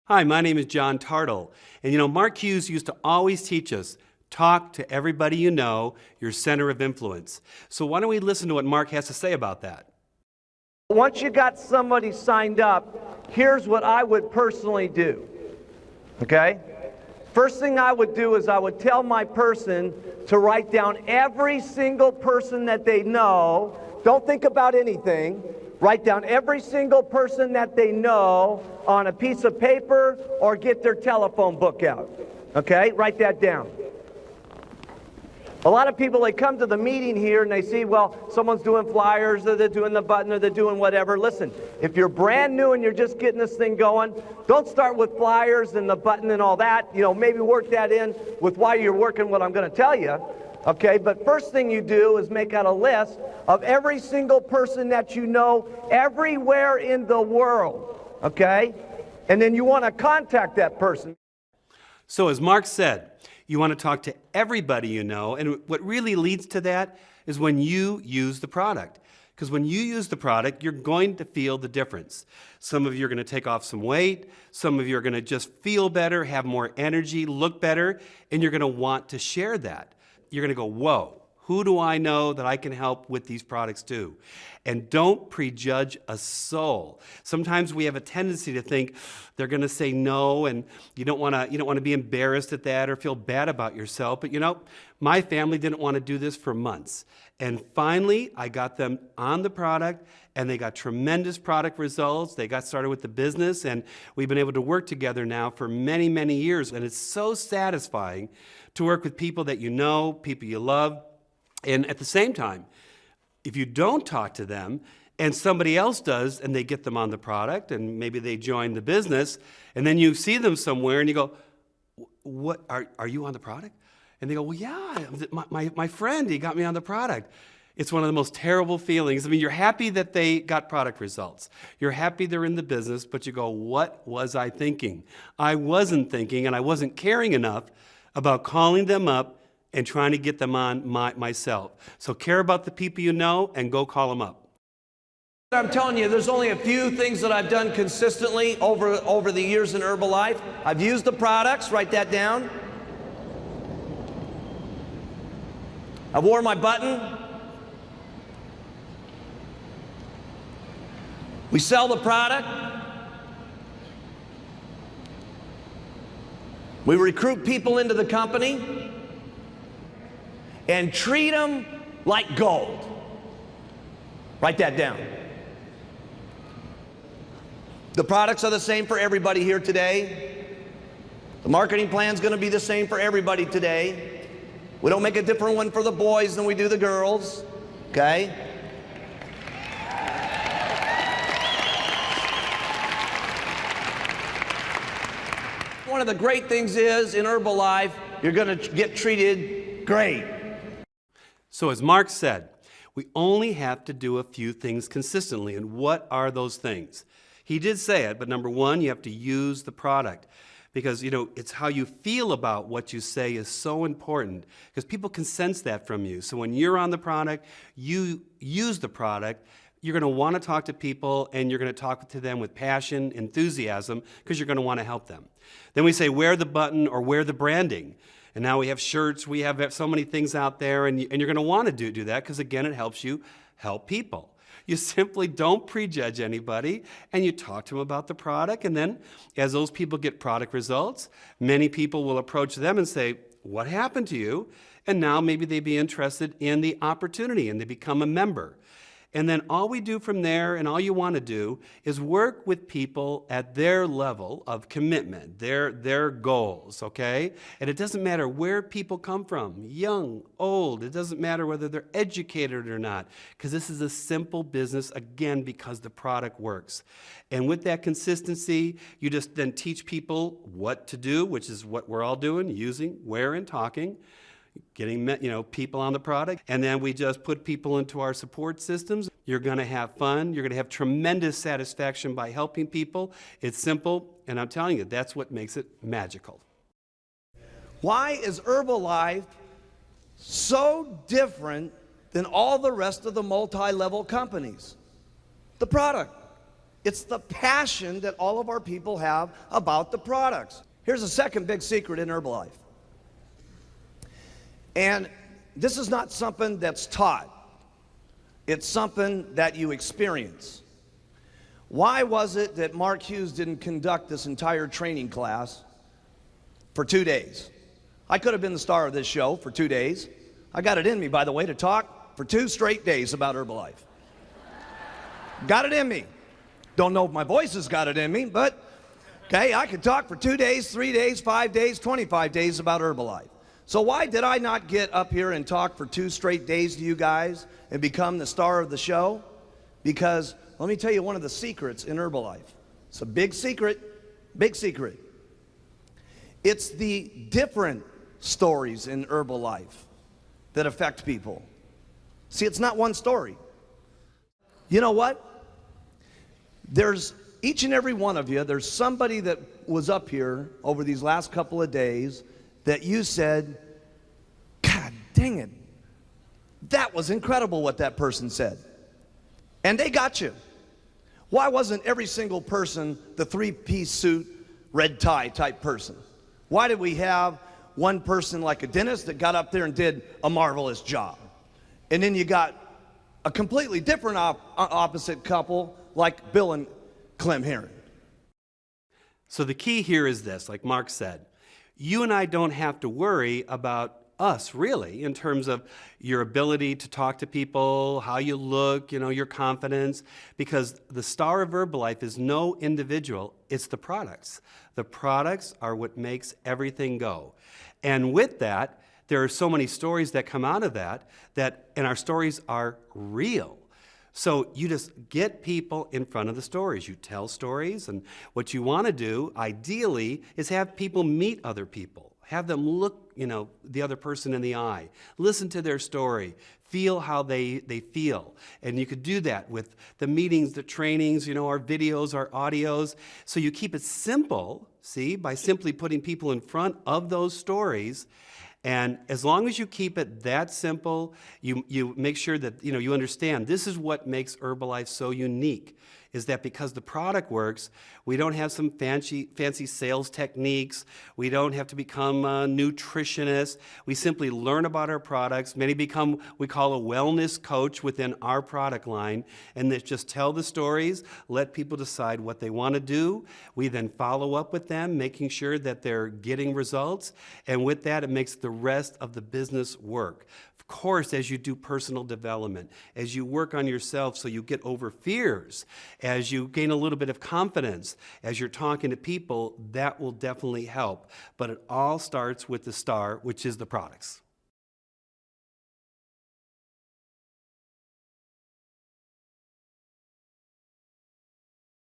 Hi, my name is John Tartol, and Mark Hughes used to always teach us, talk to everybody you know, your center of influence. So why don't we listen to what Mark has to say about that? Once you got somebody signed up, here's what I would personally do, okay? First thing I would do is I would tell my person to write down every single person that they know. Don't think about anything. Write down every single person that they know on a piece of paper or get their telephone book out. Okay? Write that down. A lot of people, they come to the meeting here and they see, well, someone's doing flyers, or they're doing the button, or they're doing whatever. Listen, if you're brand new and you're just getting this thing going, don't start with flyers and the button and all that. Maybe work that in with why you're working what I'm going to tell you. Okay, but first thing you do is make out a list of every single person that you know everywhere in the world, okay? And then you want to contact that person. So as Mark said, you want to talk to everybody you know, and what really leads to that is when you use the product. Because when you use the product, you're going to feel the difference. Some of you are going to take off some weight, some of you are going to just feel better, have more energy, look better, and you're going to want to share that. You're going to go, whoa, who do I know that I can help with these products too? And don't prejudge a soul. Sometimes we have a tendency to think they're going to say no, and you don't want to be embarrassed at that or feel bad about yourself. But my family didn't want to do this for months. And finally, I got them on the product, and they got tremendous product results. They got started with the business, and we've been able to work together now for many, many years. And it's so satisfying to work with people that you know, people you love. And at the same time, if you don't talk to them and somebody else does and they get them on the product and maybe they join the business and then you see them somewhere and you go, "What are you on the product?" And they go, "Well, yeah, my friend, he got me on the product." It's one of the most terrible feelings. I mean, you're happy that they got product results. You're happy they're in the business, but you go, "What was I thinking?" I wasn't thinking, and I wasn't caring enough about calling them up and trying to get them on myself. So care about the people you know and go call them up. I'm telling you, there's only a few things that I've done consistently over the years in Herbalife. I've used the products, write that down. I've worn my button. We sell the product. We recruit people into the company and treat them like gold. Write that down. The products are the same for everybody here today. The marketing plan is going to be the same for everybody today. We don't make a different one for the boys than we do the girls, okay? One of the great things is in Herbalife, you're going to get treated great. So as Mark said, we only have to do a few things consistently. And what are those things? He did say it, but number one, you have to use the product. Because, it's how you feel about what you say is so important. Because people can sense that from you. So when you're on the product, you use the product, you're going to want to talk to people, and you're going to talk to them with passion, enthusiasm, because you're going to want to help them. Then we say, wear the button or wear the branding. And now we have shirts, we have so many things out there, and you're going to want to do that because, again, it helps you help people. You simply don't prejudge anybody, and you talk to them about the product, and then as those people get product results, many people will approach them and say, "What happened to you?" And now maybe they'd be interested in the opportunity, and they become a member. And then all we do from there, and all you want to do, is work with people at their level of commitment, their goals, okay? And it doesn't matter where people come from, young, old, it doesn't matter whether they're educated or not, because this is a simple business, again, because the product works. And with that consistency, you just then teach people what to do, which is what we're all doing, using, wearing, talking, getting people on the product, and then we just put people into our support systems. You're going to have fun. You're going to have tremendous satisfaction by helping people. It's simple, and I'm telling you, that's what makes it magical. Why is Herbalife so different than all the rest of the multi-level companies? The product. It's the passion that all of our people have about the products. Here's a second big secret in Herbalife. And this is not something that's taught. It's something that you experience. Why was it that Mark Hughes didn't conduct this entire training class for 2 days? I could have been the star of this show for 2 days. I got it in me, by the way, to talk for 2 straight days about Herbalife. Got it in me. Don't know if my voice has got it in me, but okay, I could talk for 2 days, 3 days, 5 days, 25 days about Herbalife. So why did I not get up here and talk for 2 straight days to you guys and become the star of the show? Because let me tell you one of the secrets in Herbalife. It's a big secret, big secret. It's the different stories in Herbalife that affect people. See, it's not one story. You know what? There's each and every one of you, there's somebody that was up here over these last couple of days that you said, God dang it, that was incredible what that person said. And they got you. Why wasn't every single person the 3-piece suit, red tie type person? Why did we have one person like a dentist that got up there and did a marvelous job? And then you got a completely different opposite couple like Bill and Clem Heron. So the key here is this, like Mark said, you and I don't have to worry about us really in terms of your ability to talk to people, how you look, your confidence, because the star of Herbalife is no individual, it's the products. The products are what makes everything go. And with that, there are so many stories that come out of that, and our stories are real. So you just get people in front of the stories. You tell stories, and what you want to do, ideally, is have people meet other people. Have them look, the other person in the eye. Listen to their story. Feel how they feel. And you could do that with the meetings, the trainings, our videos, our audios. So you keep it simple, see, by simply putting people in front of those stories. And as long as you keep it that simple, you make sure that you understand this is what makes Herbalife so unique, is that because the product works, we don't have some fancy sales techniques. We don't have to become nutritionists. We simply learn about our products. Many become, we call a wellness coach within our product line, and they just tell the stories, let people decide what they want to do. We then follow up with them, making sure that they're getting results, and with that, it makes the rest of the business work. Of course, as you do personal development, as you work on yourself so you get over fears, as you gain a little bit of confidence, as you're talking to people, that will definitely help. But it all starts with the star, which is the products.